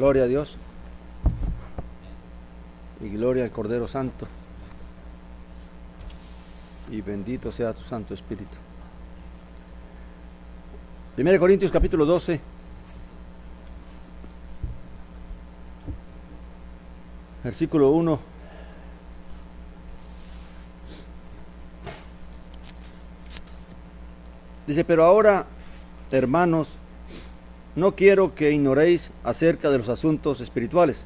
Gloria a Dios y gloria al Cordero Santo y bendito sea tu Santo Espíritu. 1 Corintios capítulo 12, versículo 1. Dice: pero ahora, hermanos, no quiero que ignoréis acerca de los asuntos espirituales.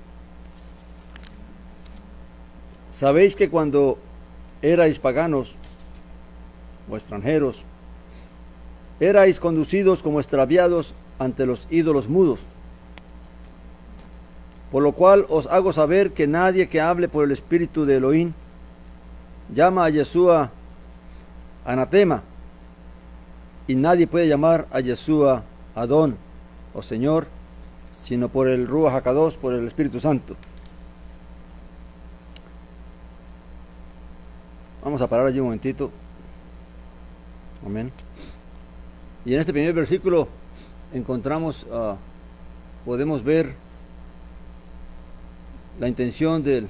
Sabéis que cuando erais paganos o extranjeros, erais conducidos como extraviados ante los ídolos mudos. Por lo cual os hago saber que nadie que hable por el Espíritu de Elohim llama a Yeshua anatema, y nadie puede llamar a Yeshua Adón o Señor, sino por el Ruach HaKadosh, por el Espíritu Santo. Vamos a parar allí un momentito. Amén. Y en este primer versículo encontramos, podemos ver la intención del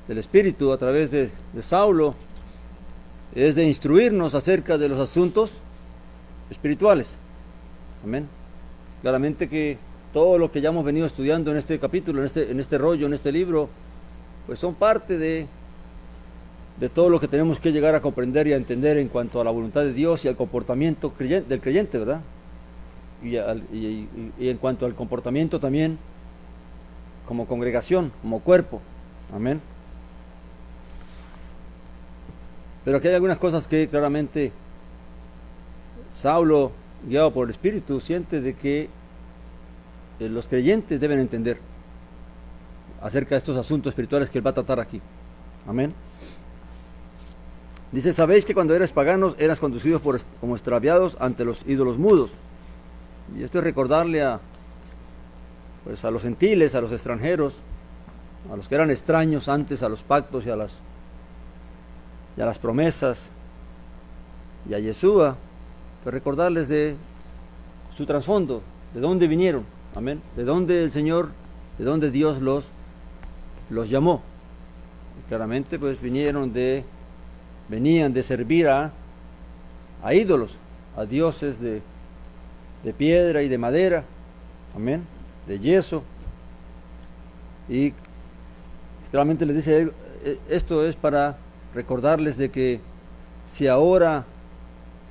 Espíritu a través de Saulo, es de instruirnos acerca de los asuntos espirituales. Amén. Claramente que todo lo que ya hemos venido estudiando en este capítulo, en este rollo, en este libro, pues son parte de todo lo que tenemos que llegar a comprender y a entender en cuanto a la voluntad de Dios y al comportamiento del creyente, ¿verdad? Y en cuanto al comportamiento también como congregación, como cuerpo. Amén. Pero aquí hay algunas cosas que claramente Saulo, guiado por el Espíritu, siente de que los creyentes deben entender acerca de estos asuntos espirituales que él va a tratar aquí. Amén. Dice: sabéis que cuando eras paganos eras conducidos como extraviados ante los ídolos mudos. Y esto es recordarle a los gentiles, a los extranjeros, a los que eran extraños antes a los pactos y a las promesas, y a Yeshua, pues recordarles de su trasfondo, de dónde vinieron. Amén. De dónde el Señor, de dónde Dios los llamó. Y claramente pues venían de servir a ídolos, a dioses de piedra y de madera, amén, de yeso. Y claramente les dice, esto es para recordarles de que si ahora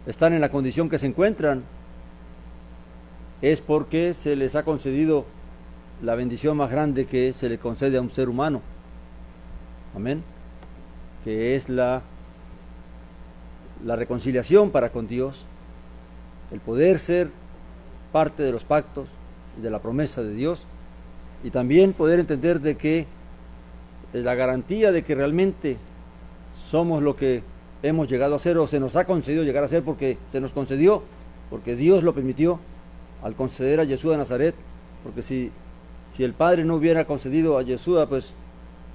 están en la condición que se encuentran, es porque se les ha concedido la bendición más grande que se le concede a un ser humano, amén, que es la reconciliación para con Dios, el poder ser parte de los pactos y de la promesa de Dios, y también poder entender de que es la garantía de que realmente somos lo que hemos llegado a ser, o se nos ha concedido llegar a ser, porque se nos concedió, porque Dios lo permitió al conceder a Yeshua de Nazaret, porque si el Padre no hubiera concedido a Yeshua, pues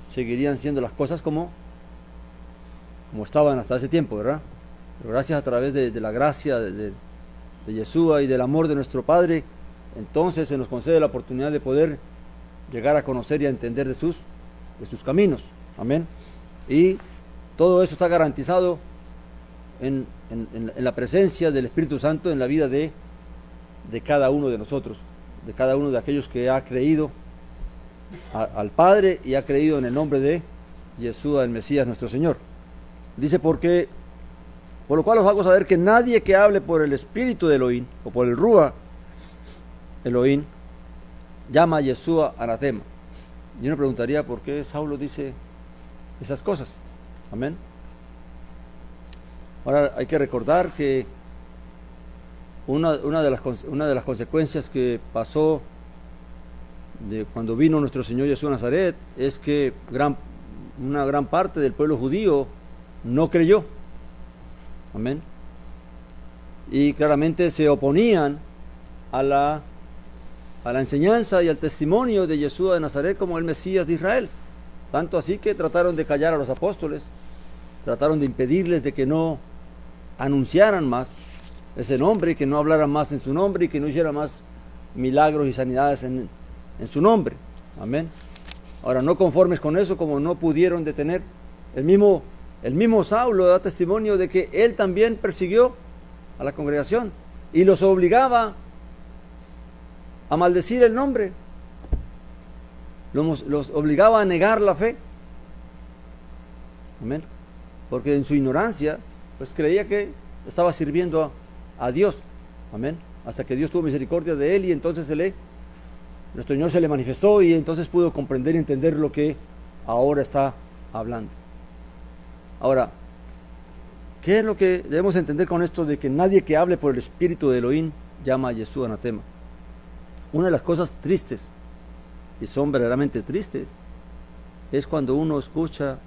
seguirían siendo las cosas como estaban hasta ese tiempo, ¿verdad? Pero gracias a través de la gracia de Yeshua y del amor de nuestro Padre, entonces se nos concede la oportunidad de poder llegar a conocer y a entender de sus caminos. Amén. Y todo eso está garantizado en la presencia del Espíritu Santo en la vida de cada uno de nosotros, de cada uno de aquellos que ha creído al Padre y ha creído en el nombre de Yeshua, el Mesías, nuestro Señor. Dice: por lo cual os hago saber que nadie que hable por el Espíritu de Elohim o por el Ruach Elohim llama a Yeshua anatema. Yo me preguntaría por qué Saulo dice esas cosas. Amén. Ahora hay que recordar que una de las consecuencias que pasó de cuando vino nuestro Señor Yeshua de Nazaret es que una gran parte del pueblo judío no creyó. Amén. Y claramente se oponían a la enseñanza y al testimonio de Yeshua de Nazaret como el Mesías de Israel. Tanto así que trataron de callar a los apóstoles, trataron de impedirles de que no anunciaran más ese nombre, que no hablaran más en su nombre y que no hicieran más milagros y sanidades en en su nombre. Amén. Ahora, no conformes con eso, como no pudieron detener, el mismo Saulo da testimonio de que él también persiguió a la congregación y los obligaba a maldecir el nombre, los obligaba a negar la fe. Amén. Porque en su ignorancia, pues creía que estaba sirviendo a Dios. Amén. Hasta que Dios tuvo misericordia de él y entonces nuestro Señor se le manifestó y entonces pudo comprender y entender lo que ahora está hablando. Ahora, ¿qué es lo que debemos entender con esto de que nadie que hable por el Espíritu de Elohim llama a Jesús anatema? Una de las cosas tristes, y son verdaderamente tristes, es cuando uno escucha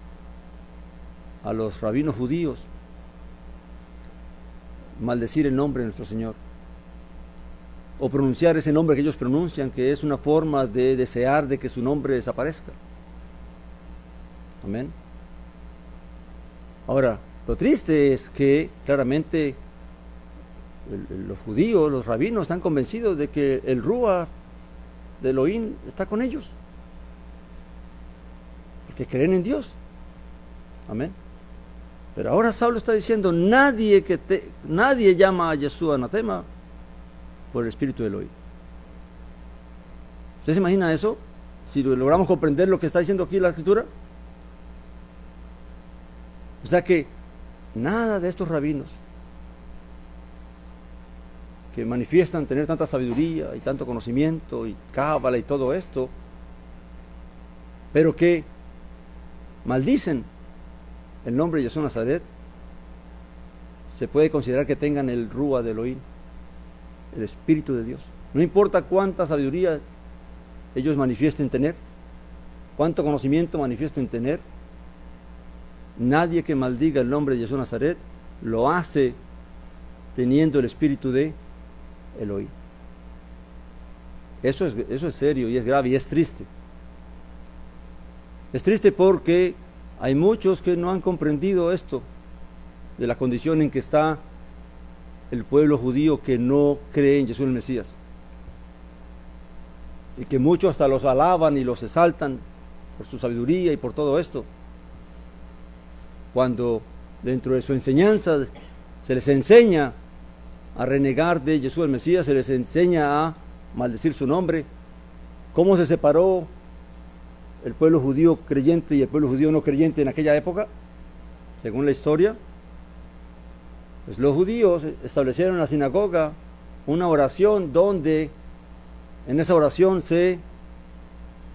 a los rabinos judíos maldecir el nombre de nuestro Señor, o pronunciar ese nombre que ellos pronuncian, que es una forma de desear de que su nombre desaparezca. Amén. Ahora, lo triste es que claramente los judíos, los rabinos, están convencidos de que el Ruach de Elohim está con ellos, porque creen en Dios. Amén. Pero ahora Saulo está diciendo, nadie llama a Jesús anatema por el Espíritu de Elohim. ¿Usted se imagina eso? Si logramos comprender lo que está diciendo aquí la Escritura. O sea que nada de estos rabinos que manifiestan tener tanta sabiduría y tanto conocimiento y cábala y todo esto, pero que maldicen el nombre de Jesús de Nazaret, se puede considerar que tengan el Ruach de Elohim, el Espíritu de Dios. No importa cuánta sabiduría ellos manifiesten tener, cuánto conocimiento manifiesten tener, nadie que maldiga el nombre de Jesús de Nazaret lo hace teniendo el Espíritu de Elohim. Eso es serio y es grave y es triste. Es triste porque hay muchos que no han comprendido esto, de la condición en que está el pueblo judío que no cree en Jesús el Mesías. Y que muchos hasta los alaban y los exaltan por su sabiduría y por todo esto. Cuando dentro de su enseñanza se les enseña a renegar de Jesús el Mesías, se les enseña a maldecir su nombre. ¿Cómo se separó el pueblo judío creyente y el pueblo judío no creyente en aquella época? Según la historia, pues los judíos establecieron en la sinagoga una oración donde en esa oración se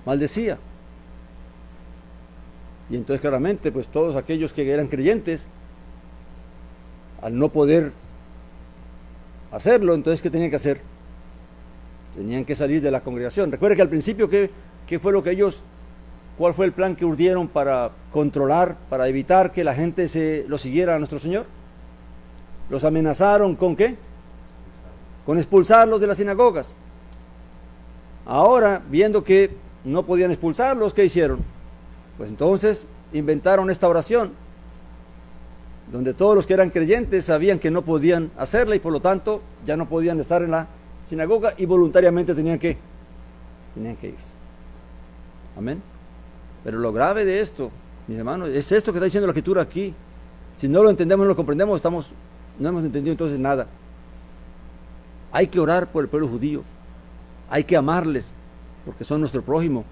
maldecía. Y entonces claramente pues todos aquellos que eran creyentes, al no poder hacerlo, entonces ¿qué tenían que hacer? Tenían que salir de la congregación. Recuerde que al principio ¿qué fue lo que cuál fue el plan que urdieron para controlar, para evitar que la gente lo siguiera a nuestro Señor? Los amenazaron ¿con qué? Con expulsarlos de las sinagogas. Ahora, viendo que no podían expulsarlos, ¿qué hicieron? Pues entonces inventaron esta oración, donde todos los que eran creyentes sabían que no podían hacerla y por lo tanto ya no podían estar en la sinagoga y voluntariamente tenían que irse. Amén. Pero lo grave de esto, mis hermanos, es esto que está diciendo la Escritura aquí. Si no lo entendemos, no lo comprendemos, no hemos entendido entonces nada. Hay que orar por el pueblo judío, hay que amarles, porque son nuestro prójimo,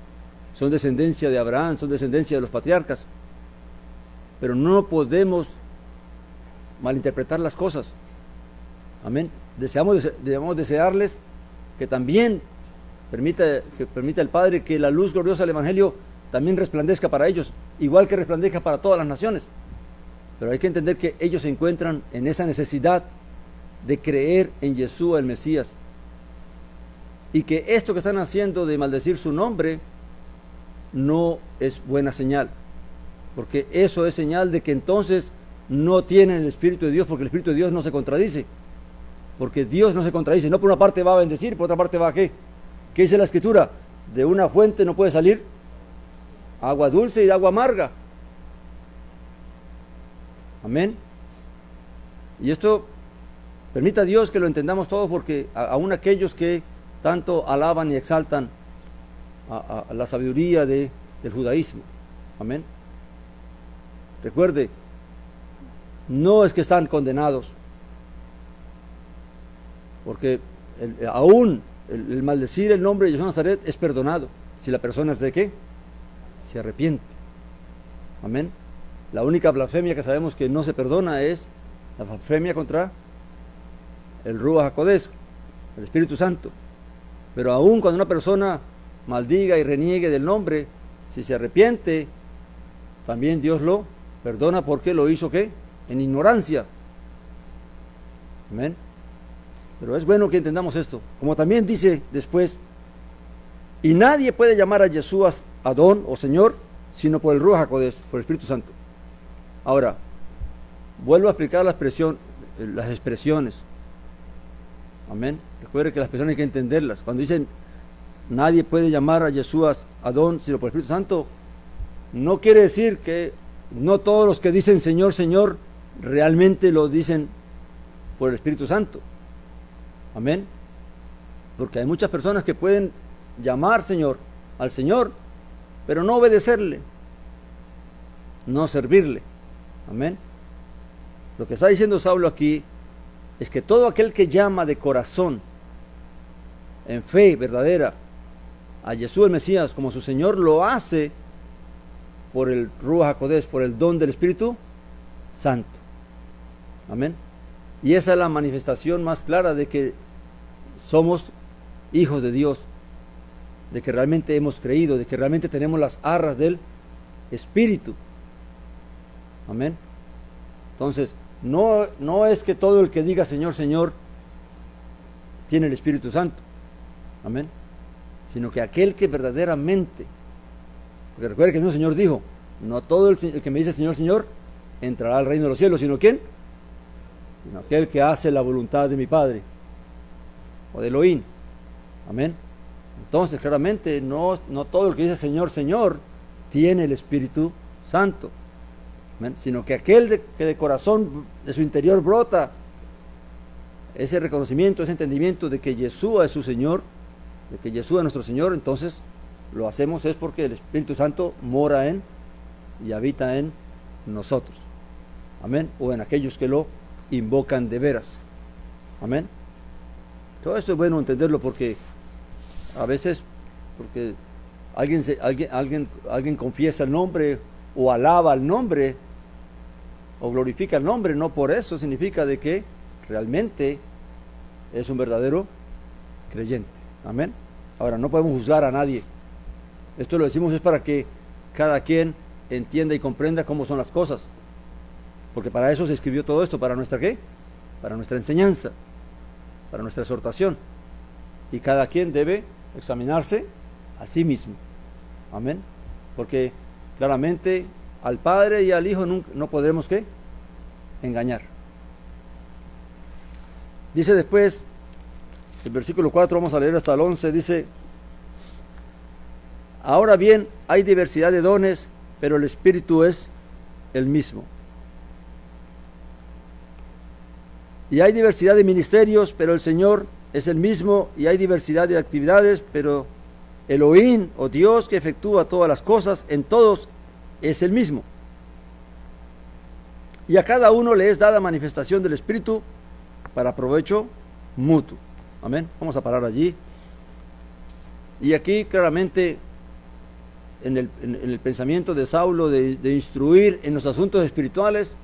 son descendencia de Abraham, son descendencia de los patriarcas. Pero no podemos malinterpretar las cosas. Amén. Debemos desearles que también permita el Padre que la luz gloriosa del Evangelio también resplandezca para ellos, igual que resplandezca para todas las naciones. Pero hay que entender que ellos se encuentran en esa necesidad de creer en Jesús el Mesías, y que esto que están haciendo de maldecir su nombre no es buena señal, porque eso es señal de que entonces no tienen el Espíritu de Dios, porque el Espíritu de Dios no se contradice, porque Dios no se contradice. No por una parte va a bendecir, por otra parte va a ¿qué? ¿Qué dice la Escritura? De una fuente no puede salir agua dulce y de agua amarga. Amén. Y esto permita a Dios que lo entendamos todos, porque aún aquellos que tanto alaban y exaltan a la sabiduría del judaísmo. Amén. Recuerde, no es que están condenados, porque aún el maldecir el nombre de Yeshua Nazaret es perdonado, si la persona es de qué, se arrepiente. Amén. La única blasfemia que sabemos que no se perdona es la blasfemia contra el Ruach HaKodesh, el Espíritu Santo. Pero aún cuando una persona maldiga y reniegue del nombre, si se arrepiente, también Dios lo perdona, porque lo hizo ¿qué? En ignorancia. Amén. Pero es bueno que entendamos esto. Como también dice después, y nadie puede llamar a Yeshua Adón o Señor, sino por el Ruach HaKodesh, por el Espíritu Santo. Ahora, vuelvo a explicar las expresiones. Amén. Recuerde que las expresiones hay que entenderlas. Cuando dicen, nadie puede llamar a Yeshua Adón, sino por el Espíritu Santo, no quiere decir que no todos los que dicen Señor, Señor, realmente lo dicen por el Espíritu Santo. Amén. Porque hay muchas personas que pueden llamar Señor al Señor, pero no obedecerle, no servirle. Amén. Lo que está diciendo Saulo aquí es que todo aquel que llama de corazón, en fe verdadera, a Jesús el Mesías como su Señor, lo hace por el Ruach HaKodesh, por el don del Espíritu Santo. Amén. Y esa es la manifestación más clara de que somos hijos de Dios, de que realmente hemos creído, de que realmente tenemos las arras del Espíritu. Amén. Entonces, no es que todo el que diga Señor, Señor, tiene el Espíritu Santo. Amén. Sino que aquel que verdaderamente, porque recuerde que el mismo Señor dijo, no todo el que me dice Señor, Señor, entrará al reino de los cielos, sino ¿quién? Sino aquel que hace la voluntad de mi Padre, o de Elohim. Amén. Entonces, claramente, no todo el que dice Señor, Señor, tiene el Espíritu Santo. Amén. Sino que aquel que de corazón, de su interior brota ese reconocimiento, ese entendimiento de que Yeshua es su Señor, de que Yeshua es nuestro Señor, entonces lo hacemos es porque el Espíritu Santo mora y habita en nosotros. Amén. O en aquellos que lo invocan de veras. Amén. Todo esto es bueno entenderlo, porque a veces, porque alguien confiesa el nombre o alaba el nombre o glorifica el nombre, no por eso significa de que realmente es un verdadero creyente. Amén. Ahora, no podemos juzgar a nadie. Esto lo decimos es para que cada quien entienda y comprenda cómo son las cosas, porque para eso se escribió todo esto, para nuestra ¿qué? Para nuestra enseñanza, para nuestra exhortación, y cada quien debe examinarse a sí mismo. Amén. Porque claramente al Padre y al Hijo no podremos ¿qué? Engañar. Dice después, el versículo 4, vamos a leer hasta el 11, dice: ahora bien, hay diversidad de dones, pero el Espíritu es el mismo. Y hay diversidad de ministerios, pero el Señor es el mismo. Y hay diversidad de actividades, pero Elohim, o Dios, que efectúa todas las cosas en todos, es el mismo. Y a cada uno le es dada manifestación del Espíritu para provecho mutuo. Amén. Vamos a parar allí. Y aquí claramente en el pensamiento de Saulo de instruir en los asuntos espirituales,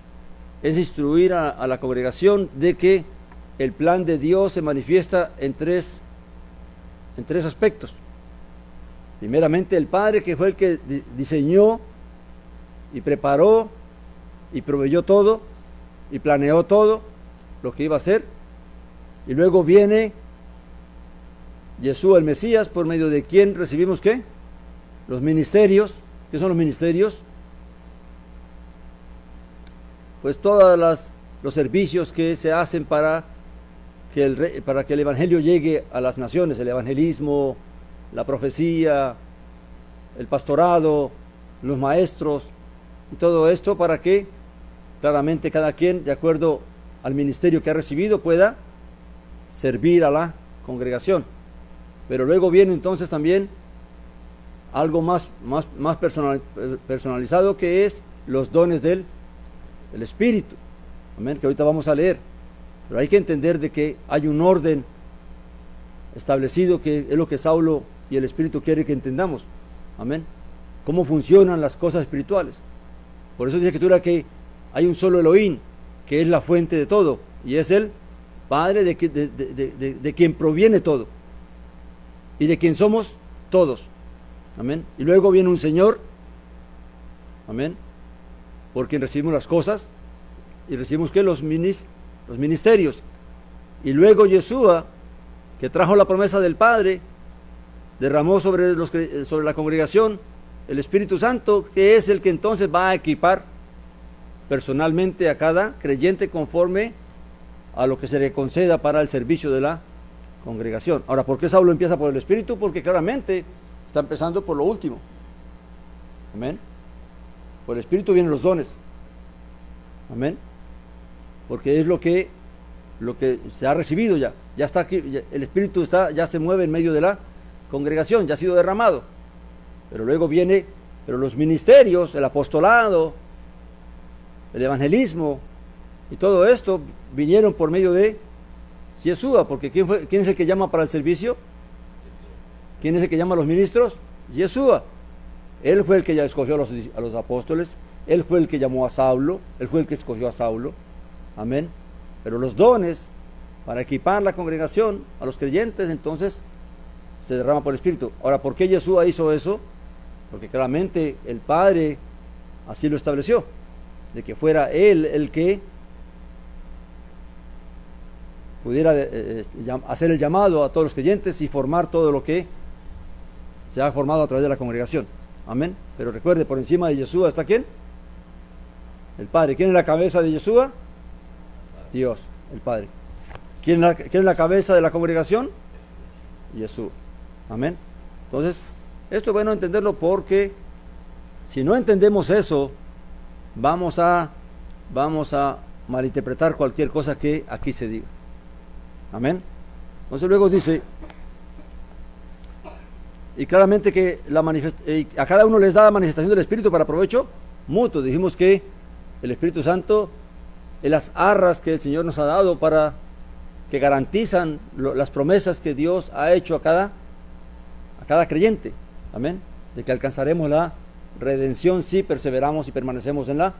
es instruir a la congregación de que el plan de Dios se manifiesta en tres aspectos. Primeramente, el Padre, que fue el que diseñó y preparó y proveyó todo y planeó todo lo que iba a hacer. Y luego viene Yeshua el Mesías, por medio de quien recibimos ¿qué? Los ministerios. ¿Qué son los ministerios? Pues todos los servicios que se hacen para que el Evangelio llegue a las naciones, el evangelismo, la profecía, el pastorado, los maestros, y todo esto para que claramente cada quien, de acuerdo al ministerio que ha recibido, pueda servir a la congregación. Pero luego viene entonces también algo más personalizado, que es los dones del Espíritu. Amén, que ahorita vamos a leer. Pero hay que entender de que hay un orden establecido, que es lo que Saulo y el Espíritu quiere que entendamos. Amén. Cómo funcionan las cosas espirituales. Por eso dice la Escritura que hay un solo Elohim, que es la fuente de todo, y es el Padre de quien proviene todo, y de quien somos todos. Amén. Y luego viene un Señor, amén, por quien recibimos las cosas, y recibimos que los ministerios. Y luego Yeshua, que trajo la promesa del Padre, derramó sobre la congregación el Espíritu Santo, que es el que entonces va a equipar personalmente a cada creyente conforme a lo que se le conceda para el servicio de la congregación. Ahora, ¿por qué Saulo empieza por el Espíritu? Porque claramente está empezando por lo último. Amén. Por el Espíritu vienen los dones. Amén. Porque es lo que se ha recibido ya. Ya está aquí, el Espíritu ya se mueve en medio de la congregación, ya ha sido derramado. Pero luego pero los ministerios, el apostolado, el evangelismo y todo esto vinieron por medio de Yeshua, porque ¿quién es el que llama para el servicio? ¿Quién es el que llama a los ministros? Yeshua. Él fue el que ya escogió a los apóstoles, él fue el que llamó a Saulo, él fue el que escogió a Saulo. Amén. Pero los dones para equipar la congregación, a los creyentes, entonces se derrama por el Espíritu. Ahora, ¿por qué Yeshua hizo eso? Porque claramente el Padre así lo estableció, de que fuera Él el que pudiera hacer el llamado a todos los creyentes y formar todo lo que se ha formado a través de la congregación. Amén. Pero recuerde, por encima de Yeshua está ¿quién? El Padre. ¿Quién es la cabeza de Yeshua? Dios, el Padre. ¿Quién es la cabeza de la congregación? Yeshua. Amén. Entonces, esto es bueno entenderlo, porque si no entendemos eso, vamos a malinterpretar cualquier cosa que aquí se diga. Amén. Entonces luego dice, y claramente que a cada uno les da la manifestación del Espíritu para provecho mutuo. Dijimos que el Espíritu Santo es las arras que el Señor nos ha dado que garantizan las promesas que Dios ha hecho a cada creyente. Amén. De que alcanzaremos la redención si perseveramos y permanecemos en la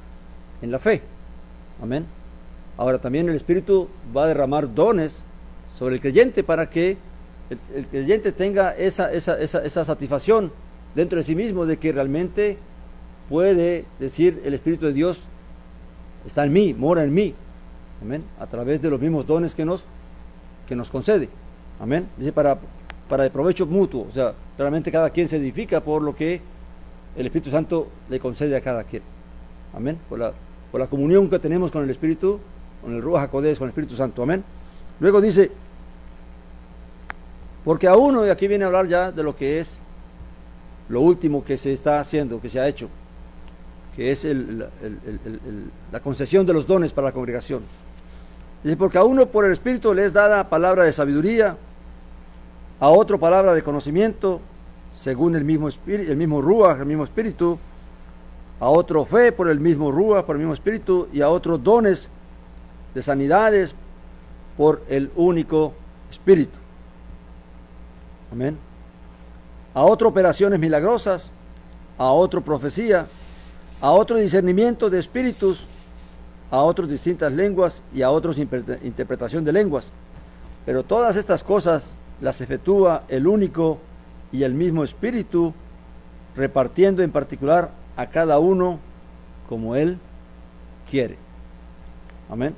fe. Amén. Ahora también el Espíritu va a derramar dones sobre el creyente para que el creyente tenga esa satisfacción dentro de sí mismo, de que realmente puede decir: el Espíritu de Dios está en mí, mora en mí. Amén. A través de los mismos dones que nos concede. Amén. Dice para el provecho mutuo. O sea, realmente cada quien se edifica por lo que el Espíritu Santo le concede a cada quien. Amén. Por la comunión que tenemos con el Espíritu, con el Ruach HaKodesh, con el Espíritu Santo. Amén. Luego dice, porque a uno, y aquí viene a hablar ya de lo que es lo último que se está haciendo, que se ha hecho, que es la concesión de los dones para la congregación. Dice, porque a uno por el Espíritu le es dada palabra de sabiduría, a otro palabra de conocimiento, según el mismo Espíritu, el mismo Ruach, el mismo Espíritu, a otro fe por el mismo Ruach, por el mismo Espíritu, y a otros dones de sanidades por el único Espíritu. Amén. A otro operaciones milagrosas, a otro profecía, a otro discernimiento de espíritus, a otros distintas lenguas y a otros interpretación de lenguas. Pero todas estas cosas las efectúa el único y el mismo Espíritu, repartiendo en particular a cada uno como Él quiere. Amén.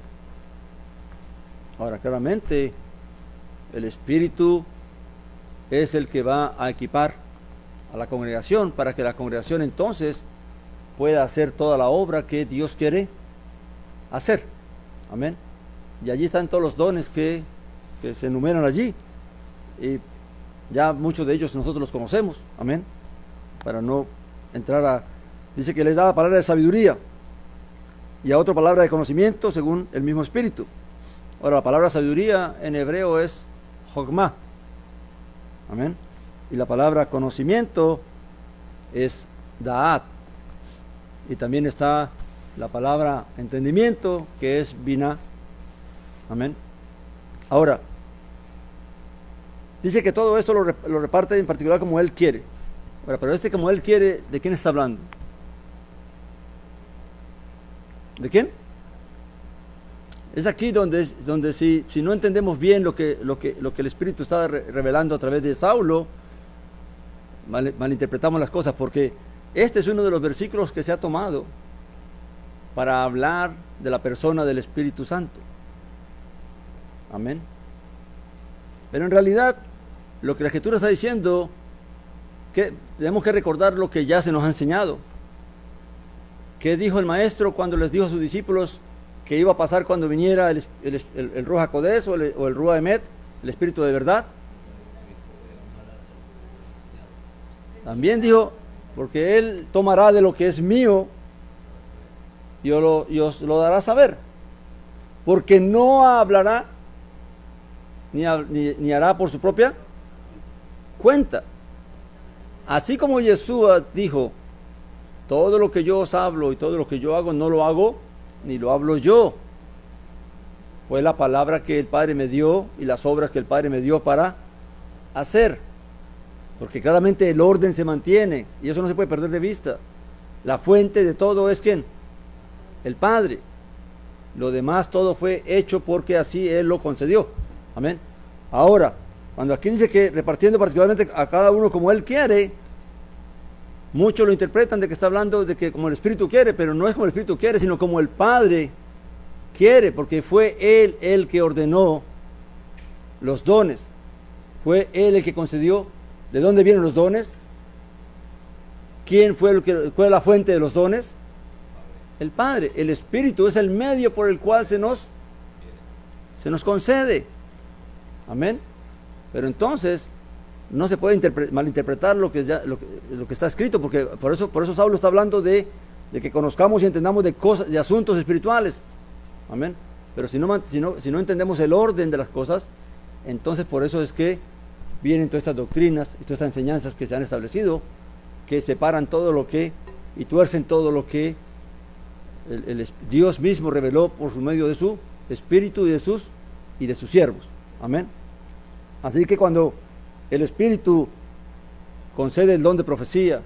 Ahora, claramente, el Espíritu es el que va a equipar a la congregación para que la congregación entonces pueda hacer toda la obra que Dios quiere hacer. Amén. Y allí están todos los dones que se enumeran allí. Y ya muchos de ellos nosotros los conocemos. Amén. Para no entrar dice que les da la palabra de sabiduría y a otra palabra de conocimiento según el mismo Espíritu. Ahora, la palabra sabiduría en hebreo es Jogma. Amén. Y la palabra conocimiento es Da'at. Y también está la palabra entendimiento, que es Binah. Amén. Ahora, dice que todo esto lo reparte en particular como Él quiere. Ahora, pero como Él quiere, ¿de quién está hablando? ¿De quién? Es aquí donde si no entendemos bien lo que el Espíritu estaba revelando a través de Saulo, malinterpretamos las cosas, porque este es uno de los versículos que se ha tomado para hablar de la persona del Espíritu Santo. Amén. Pero en realidad, lo que la Escritura está diciendo, que tenemos que recordar lo que ya se nos ha enseñado. ¿Qué dijo el Maestro cuando les dijo a sus discípulos que iba a pasar cuando viniera el Ruach HaKodesh o el Ruach Emet, el Espíritu de verdad? También dijo, porque Él tomará de lo que es mío y os lo dará a saber, porque no hablará ni hará por su propia cuenta. Así como Yeshua dijo, todo lo que yo os hablo y todo lo que yo hago, no lo hago ni lo hablo yo. Fue la palabra que el Padre me dio y las obras que el Padre me dio para hacer. Porque claramente el orden se mantiene y eso no se puede perder de vista. La fuente de todo es ¿quién? El Padre. Lo demás todo fue hecho porque así Él lo concedió. Amén. Ahora, cuando aquí dice que repartiendo particularmente a cada uno como Él quiere, muchos lo interpretan de que está hablando de que como el Espíritu quiere, pero no es como el Espíritu quiere, sino como el Padre quiere, porque fue Él el que ordenó los dones. Fue Él el que concedió. ¿De dónde vienen los dones? ¿Quién fue la fuente de los dones? El Padre. El Espíritu es el medio por el cual se nos concede. Amén. Pero entonces no se puede malinterpretar lo que está escrito, porque por eso Saulo está hablando de que conozcamos y entendamos de asuntos espirituales. Amén. Pero si no entendemos el orden de las cosas, entonces por eso es que vienen todas estas doctrinas y todas estas enseñanzas que se han establecido, que separan todo lo que y tuercen todo lo que Dios mismo reveló por su medio de su Espíritu y de sus siervos. Amén. Así que cuando el Espíritu concede el don de profecía,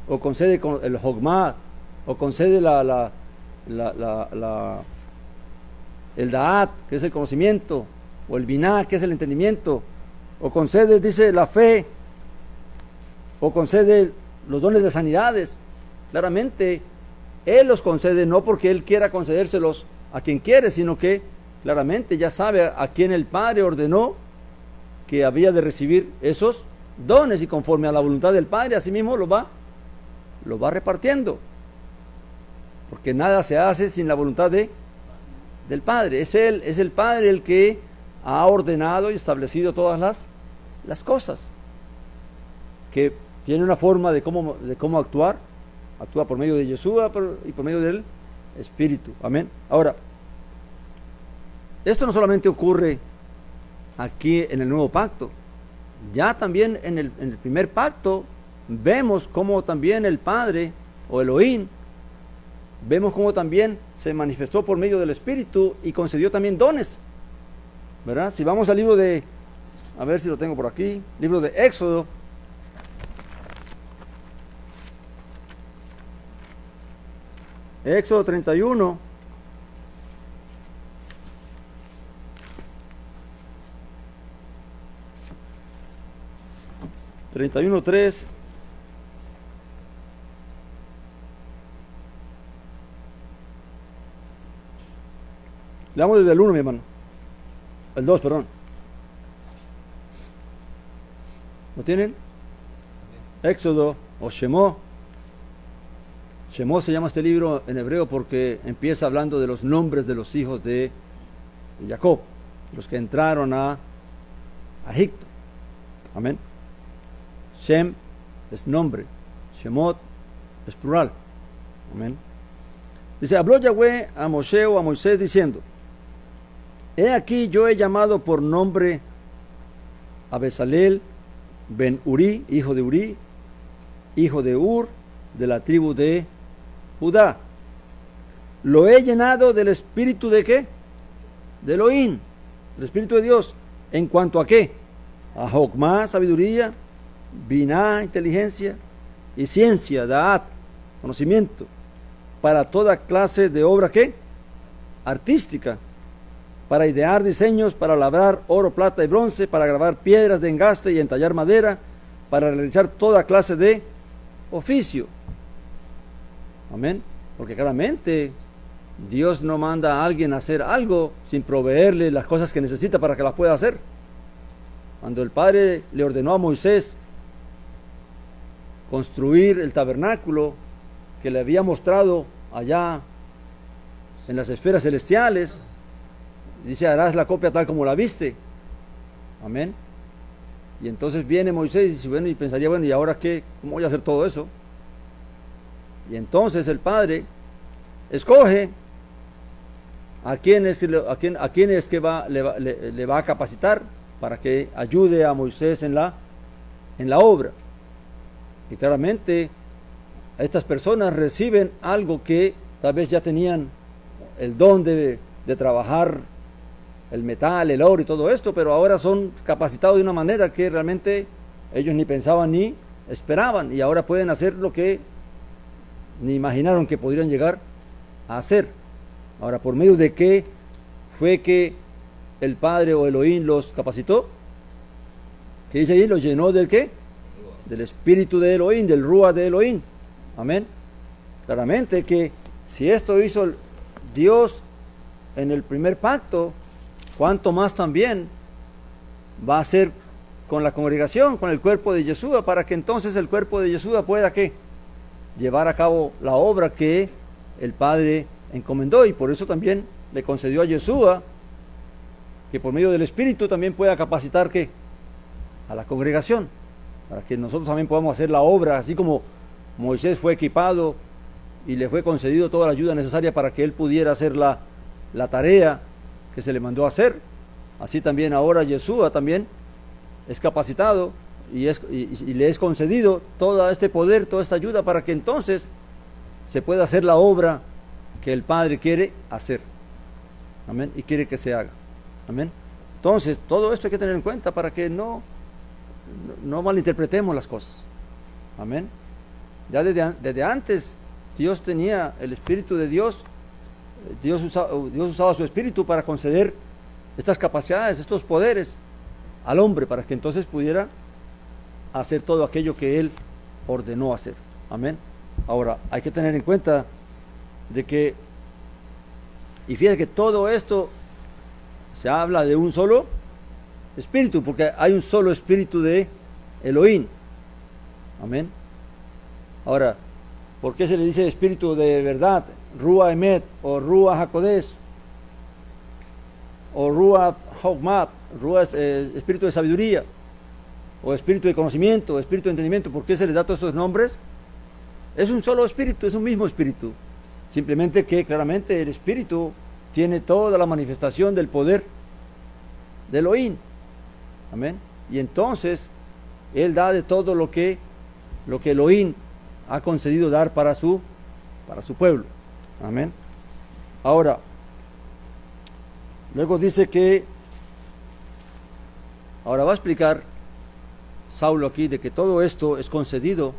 o concede el Hogmah, o concede el Da'at, que es el conocimiento, o el Binah, que es el entendimiento, o concede, dice, la fe, o concede los dones de sanidades, claramente Él los concede no porque Él quiera concedérselos a quien quiere, sino que claramente ya sabe a quien el Padre ordenó que había de recibir esos dones, y conforme a la voluntad del Padre, así mismo lo va repartiendo, porque nada se hace sin la voluntad del Padre. Es el Padre el que ha ordenado y establecido todas las cosas, que tiene una forma de cómo actuar. Actúa por medio de Yeshua y por medio del Espíritu. Amén. Ahora, esto no solamente ocurre aquí en el nuevo pacto, ya también en el primer pacto vemos cómo también el Padre o Elohim, vemos cómo también se manifestó por medio del Espíritu y concedió también dones, ¿verdad? Si vamos al libro a ver si lo tengo por aquí, libro de Éxodo, Éxodo 31, ...31, 3... Leamos desde el 1, mi hermano. El 2, perdón. ¿Lo tienen? Éxodo o Shemó. Shemó se llama este libro en hebreo porque empieza hablando de los nombres de los hijos de Jacob, los que entraron a Egipto. Amén. Shem es nombre, Shemot es plural. Amén. Dice, habló Yahweh a Moshe o a Moisés diciendo, he aquí yo he llamado por nombre a Bezalel ben Uri, hijo de Uri, hijo de Ur, de la tribu de Judá. Lo he llenado del espíritu de ¿qué? De Elohim, del espíritu de Dios. ¿En cuanto a qué? A Jokmá, sabiduría, Biná, inteligencia, y ciencia, Da'at, conocimiento, para toda clase de obra ¿qué? Artística, para idear diseños, para labrar oro, plata y bronce, para grabar piedras de engaste y entallar madera, para realizar toda clase de oficio. Amén. Porque claramente Dios no manda a alguien a hacer algo sin proveerle las cosas que necesita para que las pueda hacer. Cuando el Padre le ordenó a Moisés construir el tabernáculo que le había mostrado allá en las esferas celestiales, dice: harás la copia tal como la viste. Amén. Y entonces viene Moisés y dice, bueno, y pensaría, bueno, ¿y ahora qué? ¿Cómo voy a hacer todo eso? Y entonces el Padre escoge a quién es que le va a capacitar para que ayude a Moisés en la obra. Y claramente estas personas reciben algo que tal vez ya tenían el don de trabajar el metal, el oro y todo esto, pero ahora son capacitados de una manera que realmente ellos ni pensaban ni esperaban, y ahora pueden hacer lo que ni imaginaron que podrían llegar a hacer. Ahora, ¿por medio de qué fue que el Padre o Elohim los capacitó? ¿Qué dice ahí? ¿Los llenó del qué? Del espíritu de Elohim, del Ruach de Elohim. Amén. Claramente que si esto hizo Dios en el primer pacto, ¿cuánto más también va a hacer con la congregación, con el cuerpo de Yeshua, para que entonces el cuerpo de Yeshua pueda ¿qué? Llevar a cabo la obra que el Padre encomendó? Y por eso también le concedió a Yeshua que por medio del Espíritu también pueda capacitar ¿qué? A la congregación, para que nosotros también podamos hacer la obra, así como Moisés fue equipado y le fue concedido toda la ayuda necesaria para que él pudiera hacer la tarea que se le mandó a hacer. Así también ahora Yeshua también es capacitado y le es concedido todo este poder, toda esta ayuda, para que entonces se pueda hacer la obra que el Padre quiere hacer. Amén. Y quiere que se haga. Amén. Entonces, todo esto hay que tener en cuenta para que no malinterpretemos las cosas. Amén. Ya desde antes Dios tenía el Espíritu de Dios. Dios usaba su Espíritu para conceder estas capacidades, estos poderes al hombre, para que entonces pudiera hacer todo aquello que Él ordenó hacer. Amén. Ahora, hay que tener en cuenta de que, y fíjate que todo esto se habla de un solo Espíritu, porque hay un solo Espíritu de Elohim. Amén. Ahora, ¿por qué se le dice Espíritu de verdad? Ruach Emet, o Ruach HaKodesh, o Ruach Hokmah, Ruach Espíritu de sabiduría, o Espíritu de conocimiento, Espíritu de entendimiento? ¿Por qué se le da todos estos nombres? Es un solo Espíritu, es un mismo Espíritu. Simplemente que claramente el Espíritu tiene toda la manifestación del poder de Elohim. Amén. Y entonces Él da de todo lo que Elohim ha concedido dar para su pueblo. Amén. Ahora, luego dice que, ahora va a explicar Saulo aquí de que todo esto es concedido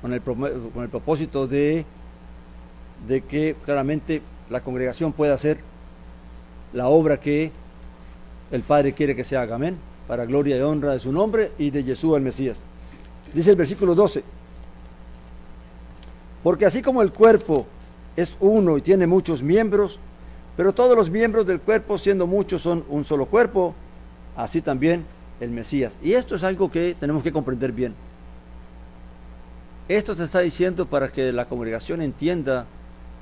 con el propósito de que claramente la congregación pueda hacer la obra que el Padre quiere que se haga. Amén. Para gloria y honra de su nombre y de Yeshua el Mesías. Dice el versículo 12: porque así como el cuerpo es uno y tiene muchos miembros, pero todos los miembros del cuerpo, siendo muchos, son un solo cuerpo, así también el Mesías. Y esto es algo que tenemos que comprender bien. Esto se está diciendo para que la congregación entienda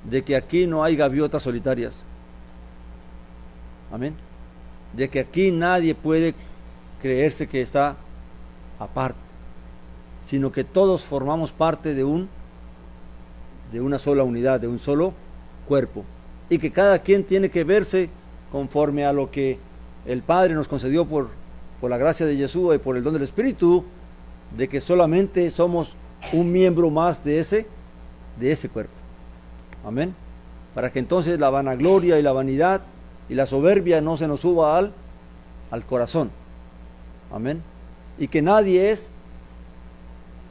de que aquí no hay gaviotas solitarias. Amén. De que aquí nadie puede creerse que está aparte, sino que todos formamos parte de una sola unidad, de un solo cuerpo, y que cada quien tiene que verse conforme a lo que el Padre nos concedió por la gracia de Yeshua y por el don del Espíritu, de que solamente somos un miembro más de ese cuerpo. Amén. Para que entonces la vanagloria y la vanidad y la soberbia no se nos suba al corazón. Amén. Y que nadie es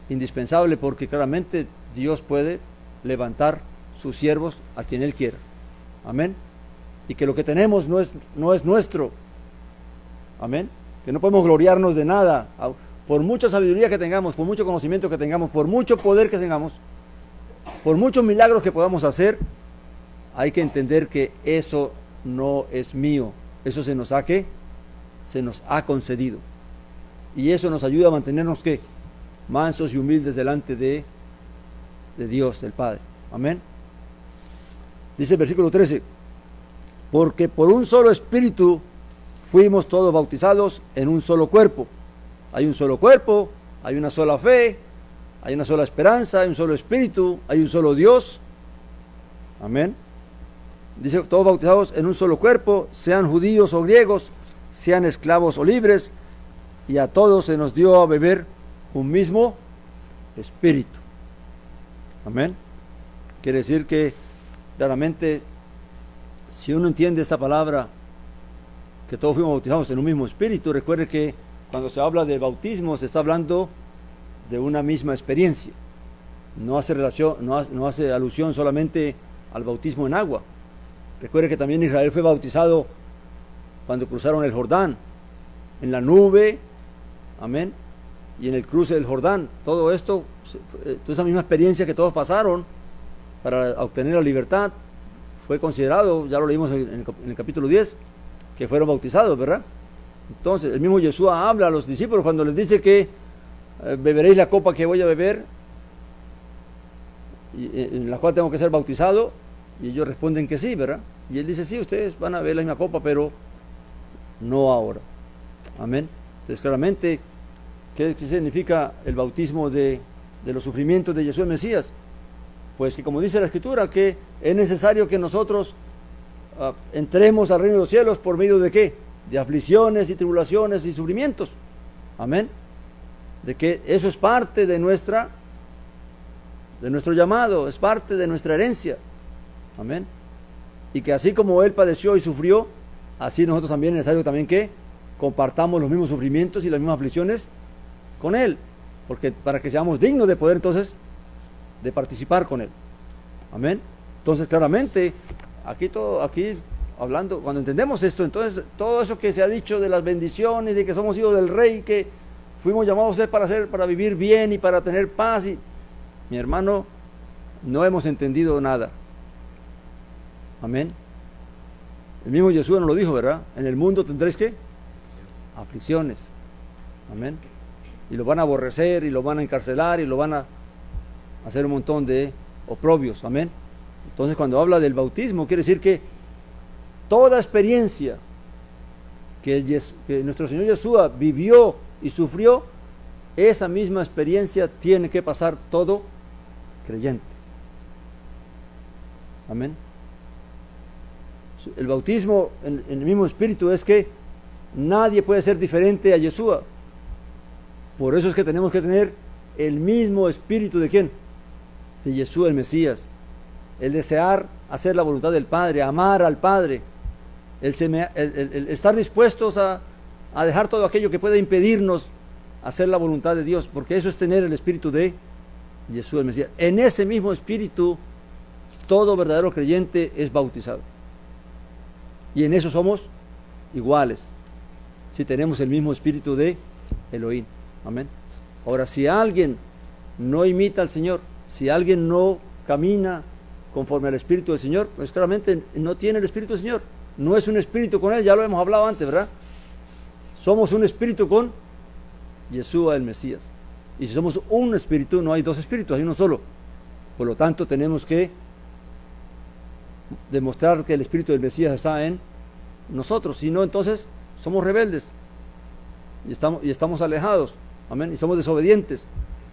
indispensable, porque claramente Dios puede levantar sus siervos a quien Él quiera. Amén. Y que lo que tenemos no es nuestro. Amén. Que no podemos gloriarnos de nada. Por mucha sabiduría que tengamos, por mucho conocimiento que tengamos, por mucho poder que tengamos, por muchos milagros que podamos hacer, hay que entender que eso no es mío. Eso se nos ha concedido. Y eso nos ayuda a mantenernos ¿qué? Mansos y humildes delante de Dios, el Padre. Amén. Dice el versículo 13: porque por un solo espíritu fuimos todos bautizados en un solo cuerpo. Hay un solo cuerpo, hay una sola fe, hay una sola esperanza, hay un solo espíritu, hay un solo Dios. Amén. Dice, todos bautizados en un solo cuerpo, sean judíos o griegos, sean esclavos o libres, y a todos se nos dio a beber un mismo espíritu. Amén. Quiere decir que claramente, si uno entiende esta palabra, que todos fuimos bautizados en un mismo espíritu, recuerde que cuando se habla de bautismo se está hablando de una misma experiencia. No hace alusión solamente al bautismo en agua. Recuerde que también Israel fue bautizado cuando cruzaron el Jordán, en la nube, amén, y en el cruce del Jordán. Todo esto, toda esa misma experiencia que todos pasaron para obtener la libertad, fue considerado, ya lo leímos en el capítulo 10, que fueron bautizados, ¿verdad? Entonces, el mismo Yeshua habla a los discípulos cuando les dice que beberéis la copa que voy a beber, en la cual tengo que ser bautizado, y ellos responden que sí, ¿verdad? Y él dice, sí, ustedes van a beber la misma copa, pero no ahora. Amén. Entonces, claramente, ¿qué significa el bautismo de los sufrimientos de Yeshua el Mesías? Pues que, como dice la Escritura, que es necesario que nosotros entremos al reino de los cielos por medio de ¿qué? De aflicciones y tribulaciones y sufrimientos. Amén. De que eso es parte de nuestro llamado, es parte de nuestra herencia. Amén. Y que así como Él padeció y sufrió, así nosotros también es necesario también que compartamos los mismos sufrimientos y las mismas aflicciones con Él, porque para que seamos dignos de poder entonces de participar con Él. Amén. Entonces claramente aquí hablando, cuando entendemos esto, entonces todo eso que se ha dicho de las bendiciones, de que somos hijos del Rey, que fuimos llamados para vivir bien y para tener paz, y mi hermano, no hemos entendido nada. Amén. El mismo Jesús nos lo dijo, ¿verdad? En el mundo tendréis ¿qué? Aflicciones. Amén. Y lo van a aborrecer, y lo van a encarcelar, y lo van a hacer un montón de oprobios. Amén. Entonces, cuando habla del bautismo, quiere decir que toda experiencia que nuestro Señor Yeshua vivió y sufrió, esa misma experiencia tiene que pasar todo creyente. Amén. El bautismo en el mismo espíritu es que nadie puede ser diferente a Yeshua. Por eso es que tenemos que tener el mismo espíritu ¿de quién? De Yeshua el Mesías. El desear hacer la voluntad del Padre, amar al Padre, el estar dispuestos a dejar todo aquello que pueda impedirnos hacer la voluntad de Dios, porque eso es tener el espíritu de Yeshua el Mesías. En ese mismo espíritu todo verdadero creyente es bautizado, y en eso somos iguales, si tenemos el mismo espíritu de Elohim. Amén. Ahora, si alguien no imita al Señor, si alguien no camina conforme al espíritu del Señor, pues claramente no tiene el espíritu del Señor, no es un espíritu con Él. Ya lo hemos hablado antes, ¿verdad? Somos un espíritu con Yeshua el Mesías, y si somos un espíritu, no hay dos espíritus, hay uno solo. Por lo tanto, tenemos que demostrar que el espíritu del Mesías está en nosotros, si no, entonces somos rebeldes y estamos alejados. Amén. Y somos desobedientes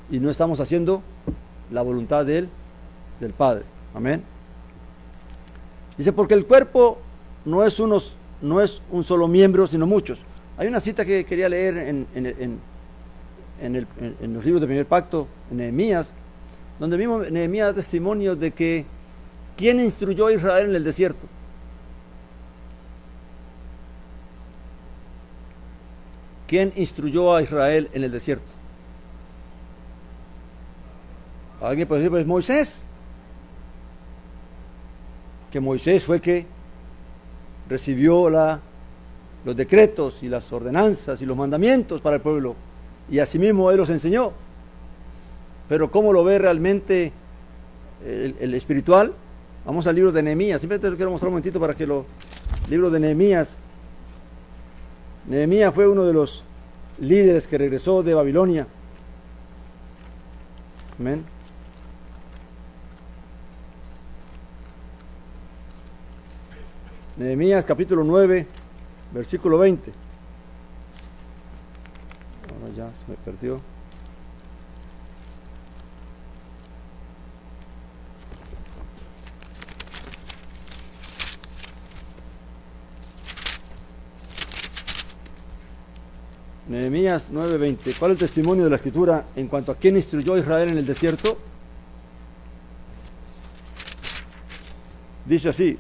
y no estamos haciendo la voluntad del Padre. Amén. Dice, porque el cuerpo no es un solo miembro, sino muchos. Hay una cita que quería leer en los libros del primer pacto, en Nehemías, donde mismo Nehemías da testimonio de que ¿quién instruyó a Israel en el desierto? ¿Quién instruyó a Israel en el desierto? Alguien puede decir, pues Moisés. Que Moisés fue que recibió los decretos y las ordenanzas y los mandamientos para el pueblo, y asimismo él los enseñó. Pero ¿cómo lo ve realmente el espiritual? Vamos al libro de Nehemías. Simplemente les quiero mostrar un momentito para que libro de Nehemías. Nehemías fue uno de los líderes que regresó de Babilonia. Amén. Nehemías capítulo 9, versículo 20. Ahora ya se me perdió. Nehemías 9:20. ¿Cuál es el testimonio de la Escritura en cuanto a quién instruyó a Israel en el desierto? Dice así.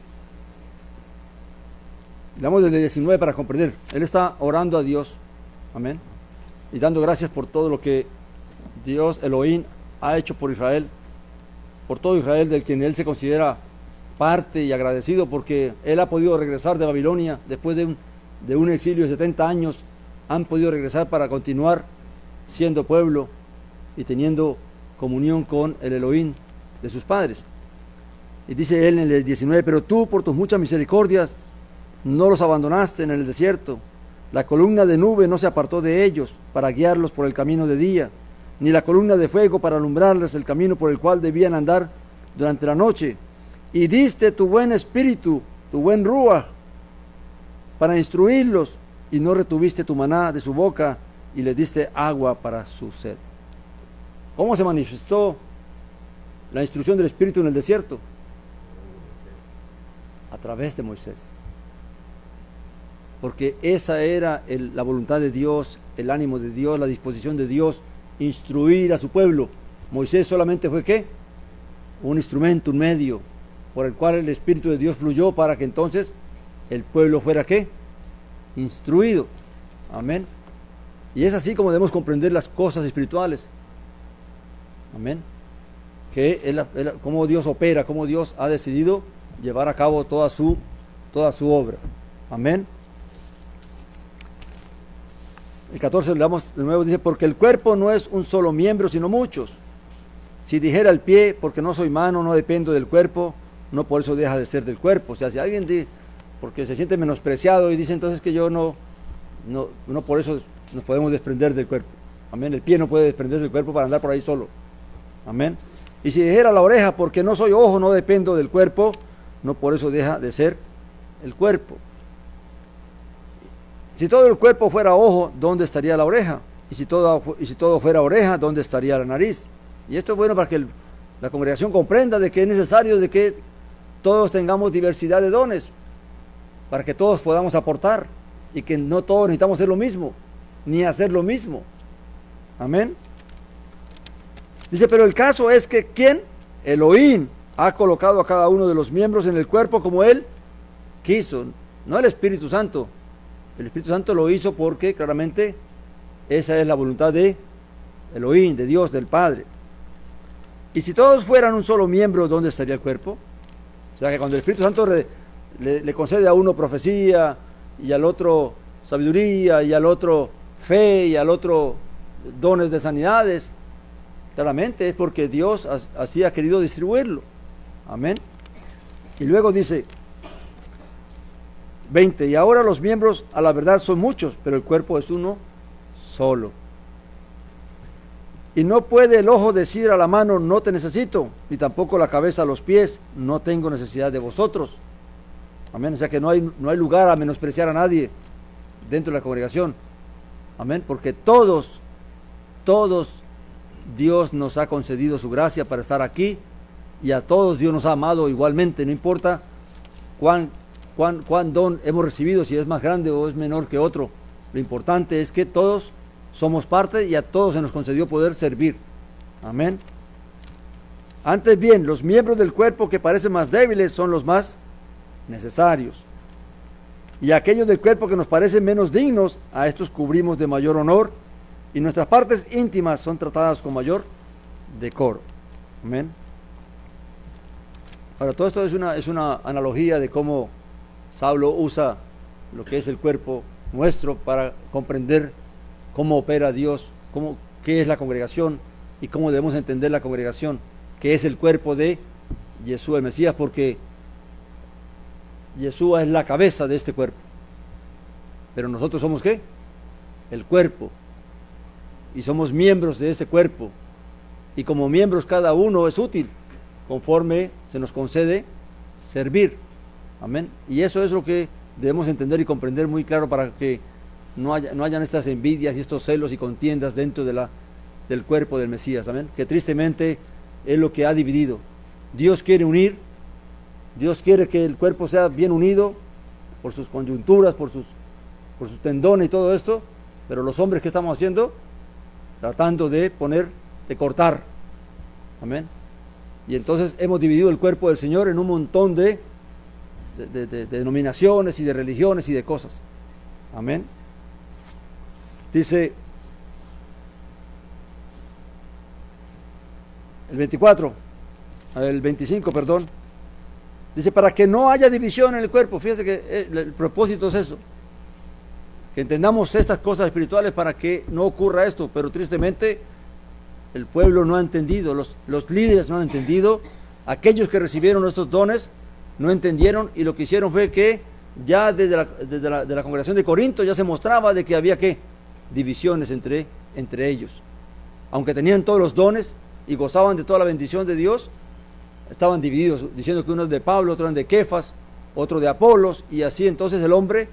Leamos desde el 19 para comprender. Él está orando a Dios, amén, y dando gracias por todo lo que Dios Elohim ha hecho por Israel, por todo Israel, del quien él se considera parte y agradecido, porque él ha podido regresar de Babilonia después de un exilio de 70 años. Han podido regresar para continuar siendo pueblo y teniendo comunión con el Elohim de sus padres. Y dice él en el 19, pero tú por tus muchas misericordias no los abandonaste en el desierto. La columna de nube no se apartó de ellos para guiarlos por el camino de día, ni la columna de fuego para alumbrarles el camino por el cual debían andar durante la noche. Y diste tu buen espíritu, tu buen ruach, para instruirlos, y no retuviste tu maná de su boca, y les diste agua para su sed. ¿Cómo se manifestó la instrucción del Espíritu en el desierto? A través de Moisés. Porque esa era la voluntad de Dios, el ánimo de Dios, la disposición de Dios, instruir a su pueblo. Moisés solamente fue ¿qué? Un instrumento, un medio, por el cual el Espíritu de Dios fluyó para que entonces el pueblo fuera ¿qué? Instruido. Amén. Y es así como debemos comprender las cosas espirituales. Amén. Que cómo Dios opera, cómo Dios ha decidido llevar a cabo toda su obra. Amén. El 14 le damos de nuevo, dice, porque el cuerpo no es un solo miembro, sino muchos. Si dijera el pie, porque no soy mano, no dependo del cuerpo, no por eso deja de ser del cuerpo. O sea, si alguien dice, porque se siente menospreciado y dice entonces que yo no por eso nos podemos desprender del cuerpo. Amén. El pie no puede desprenderse del cuerpo para andar por ahí solo. Amén. Y si dijera la oreja, porque no soy ojo, no dependo del cuerpo, no por eso deja de ser el cuerpo. Si todo el cuerpo fuera ojo, ¿dónde estaría la oreja? Y si todo fuera oreja, ¿dónde estaría la nariz? Y esto es bueno para que la congregación comprenda de que es necesario de que todos tengamos diversidad de dones, para que todos podamos aportar, y que no todos necesitamos hacer lo mismo, ni hacer lo mismo. Amén. Dice, pero el caso es que ¿quién? Elohim ha colocado a cada uno de los miembros en el cuerpo como él quiso, no el Espíritu Santo. El Espíritu Santo lo hizo porque claramente esa es la voluntad de Elohim, de Dios, del Padre. Y si todos fueran un solo miembro, ¿dónde estaría el cuerpo? O sea que cuando el Espíritu Santo le concede a uno profecía, y al otro sabiduría, y al otro fe, y al otro dones de sanidades, claramente es porque Dios así ha querido distribuirlo. Amén. Y luego dice 20, y ahora los miembros a la verdad son muchos, pero el cuerpo es uno solo. Y no puede el ojo decir a la mano, no te necesito, ni tampoco la cabeza a los pies, no tengo necesidad de vosotros. Amén. O sea que no hay lugar a menospreciar a nadie dentro de la congregación. Amén. Porque todos Dios nos ha concedido su gracia para estar aquí, y a todos Dios nos ha amado igualmente, no importa cuán don hemos recibido, si es más grande o es menor que otro. Lo importante es que todos somos parte y a todos se nos concedió poder servir. Amén. Antes bien, los miembros del cuerpo que parecen más débiles son los más necesarios. Y aquellos del cuerpo que nos parecen menos dignos, a estos cubrimos de mayor honor, y nuestras partes íntimas son tratadas con mayor decoro. Amén. Ahora, todo esto es una analogía de cómo Saulo usa lo que es el cuerpo nuestro para comprender cómo opera Dios, qué es la congregación y cómo debemos entender la congregación, que es el cuerpo de Yeshua el Mesías, porque Yeshua es la cabeza de este cuerpo. Pero nosotros somos ¿qué? El cuerpo. Y somos miembros de este cuerpo. Y como miembros cada uno es útil, conforme se nos concede servir. Amén. Y eso es lo que debemos entender y comprender muy claro para que no hayan estas envidias y estos celos y contiendas dentro del cuerpo del Mesías. Amén. Que tristemente es lo que ha dividido. Dios quiere unir. Dios quiere que el cuerpo sea bien unido por sus coyunturas, por sus tendones y todo esto. Pero los hombres, ¿qué estamos haciendo? Tratando de cortar. Amén. Y entonces hemos dividido el cuerpo del Señor en un montón de denominaciones y de religiones y de cosas. Amén. Dice el 25, perdón. Dice, para que no haya división en el cuerpo. Fíjese que el propósito es eso. Que entendamos estas cosas espirituales para que no ocurra esto. Pero tristemente el pueblo no ha entendido, los líderes no han entendido, aquellos que recibieron estos dones no entendieron, y lo que hicieron fue que ya desde la congregación de Corinto ya se mostraba de que había divisiones entre ellos. Aunque tenían todos los dones y gozaban de toda la bendición de Dios, estaban divididos, diciendo que uno es de Pablo, otro es de Kefas, otro de Apolos, y así entonces el hombre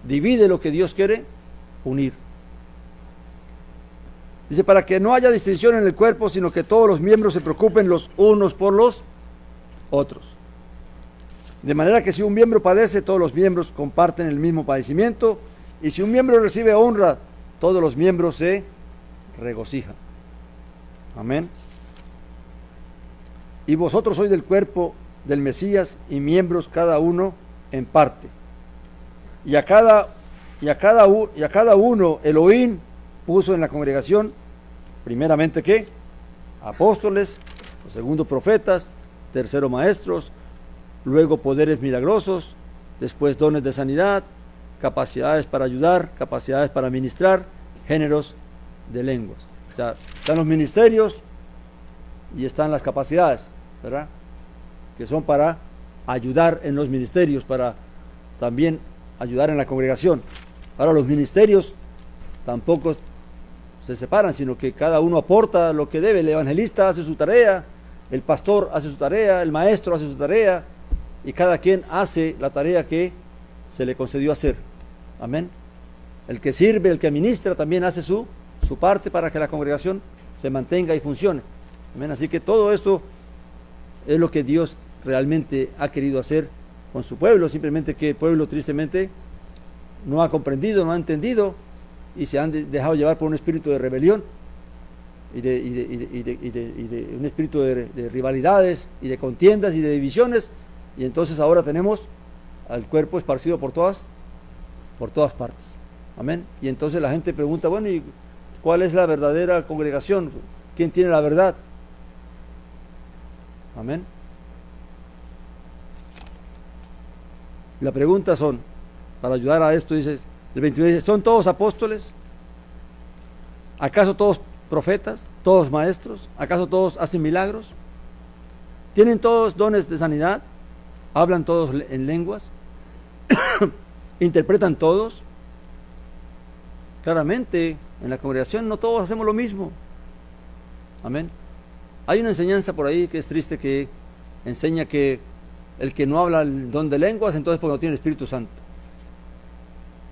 divide lo que Dios quiere unir. Dice, para que no haya distinción en el cuerpo, sino que todos los miembros se preocupen los unos por los otros. De manera que si un miembro padece, todos los miembros comparten el mismo padecimiento, y si un miembro recibe honra, todos los miembros se regocijan. Amén. Y vosotros sois del cuerpo del Mesías y miembros cada uno en parte. Y a cada uno Elohim puso en la congregación, primeramente ¿qué? Apóstoles, segundo profetas, tercero maestros, luego poderes milagrosos, después dones de sanidad, capacidades para ayudar, capacidades para ministrar, géneros de lenguas. O sea, están los ministerios y están las capacidades, ¿verdad? Que son para ayudar en los ministerios, para también ayudar en la congregación. Ahora, los ministerios tampoco se separan, sino que cada uno aporta lo que debe. El evangelista hace su tarea, el pastor hace su tarea, el maestro hace su tarea, y cada quien hace la tarea que se le concedió hacer. Amén. El que sirve, el que administra, también hace su parte para que la congregación se mantenga y funcione. Amén. Así que todo esto es lo que Dios realmente ha querido hacer con su pueblo, simplemente que el pueblo tristemente no ha comprendido, no ha entendido, y se han dejado llevar por un espíritu de rebelión y de un espíritu de rivalidades y de contiendas y de divisiones, y entonces ahora tenemos al cuerpo esparcido por todas partes. Amén. Y entonces la gente pregunta, bueno, ¿y cuál es la verdadera congregación? ¿Quién tiene la verdad? Amén. La pregunta son, para ayudar a esto, dice el 29, dice, ¿son todos apóstoles? ¿Acaso todos profetas? ¿Todos maestros? ¿Acaso todos hacen milagros? ¿Tienen todos dones de sanidad? ¿Hablan todos en lenguas? ¿Interpretan todos? Claramente, en la congregación no todos hacemos lo mismo. Amén. Hay una enseñanza por ahí que es triste, que enseña que el que no habla el don de lenguas, entonces porque no tiene el Espíritu Santo.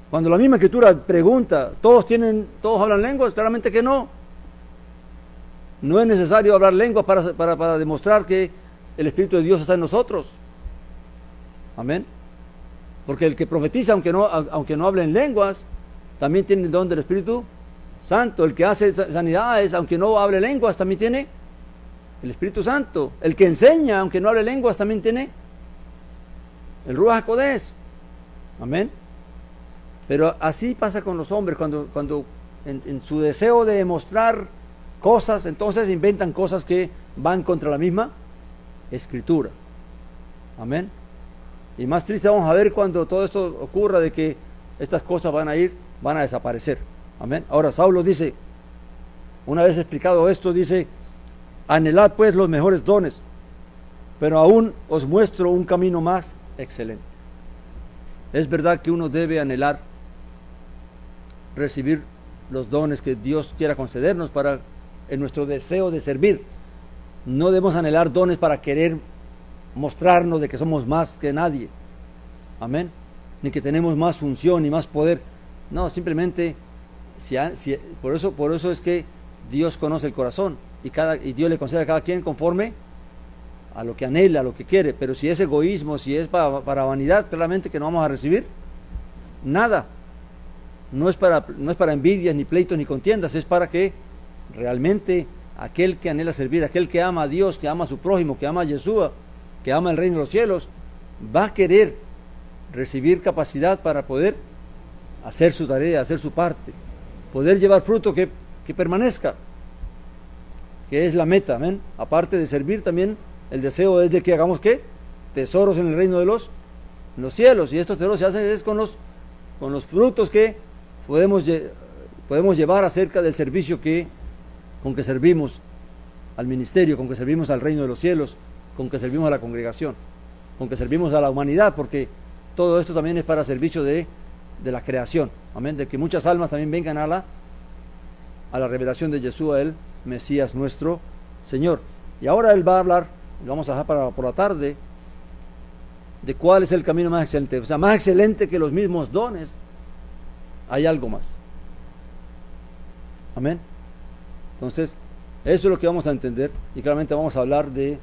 Cuando la misma Escritura pregunta, ¿todos hablan lenguas? Claramente que no. No es necesario hablar lenguas para demostrar que el Espíritu de Dios está en nosotros. Amén. Porque el que profetiza, aunque no hable en lenguas, también tiene el don del Espíritu Santo. El que hace sanidades, aunque no hable lenguas, también tiene el Espíritu Santo. El que enseña, aunque no hable lenguas, también tiene el Ruach HaKodesh. Amén. Pero así pasa con los hombres, cuando en su deseo de demostrar cosas, entonces inventan cosas que van contra la misma Escritura. Amén. Y más triste vamos a ver cuando todo esto ocurra, de que estas cosas van a desaparecer. Amén. Ahora Saulo dice, una vez explicado esto, dice: anhelad pues los mejores dones, pero aún os muestro un camino más excelente. Es verdad que uno debe anhelar recibir los dones que Dios quiera concedernos para en nuestro deseo de servir. No debemos anhelar dones para querer mostrarnos de que somos más que nadie. Amén. Ni que tenemos más función ni más poder. No, simplemente por eso es que Dios conoce el corazón y Dios le concede a cada quien conforme a lo que anhela, a lo que quiere. Pero si es egoísmo, si es para vanidad, claramente que no vamos a recibir nada. No es para envidias, ni pleitos, ni contiendas. Es para que realmente aquel que anhela servir, aquel que ama a Dios, que ama a su prójimo, que ama a Yeshua, que ama el reino de los cielos, va a querer recibir capacidad para poder hacer su tarea, hacer su parte, poder llevar fruto que permanezca, que es la meta. Amén. Aparte de servir, también el deseo es de que hagamos ¿qué? Tesoros en el reino de los cielos. Y estos tesoros se hacen es con los frutos que podemos llevar acerca del servicio con que servimos al ministerio, con que servimos al reino de los cielos, con que servimos a la congregación, con que servimos a la humanidad, porque todo esto también es para servicio de la creación. Amén. De que muchas almas también vengan a la revelación de Yeshua, el Mesías nuestro Señor. Y ahora él va a hablar, y vamos a dejar por la tarde, de cuál es el camino más excelente. O sea, más excelente que los mismos dones, hay algo más. Amén. Entonces, eso es lo que vamos a entender, y claramente vamos a hablar de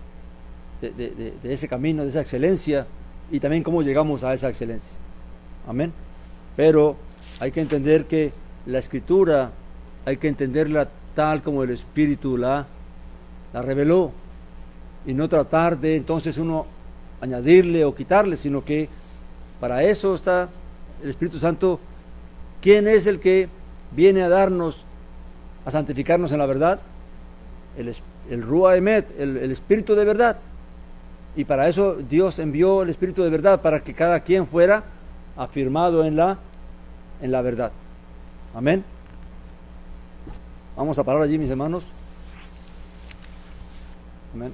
ese camino, de esa excelencia, y también cómo llegamos a esa excelencia. Amén. Pero hay que entender que la Escritura hay que entenderla tal como el Espíritu la reveló, y no tratar de entonces uno añadirle o quitarle, sino que para eso está el Espíritu Santo. ¿Quién es el que viene a santificarnos en la verdad? El Ruach Emet, el Espíritu de verdad. Y para eso Dios envió el Espíritu de verdad, para que cada quien fuera afirmado en la verdad. Amén. Vamos a parar allí, mis hermanos. Amén.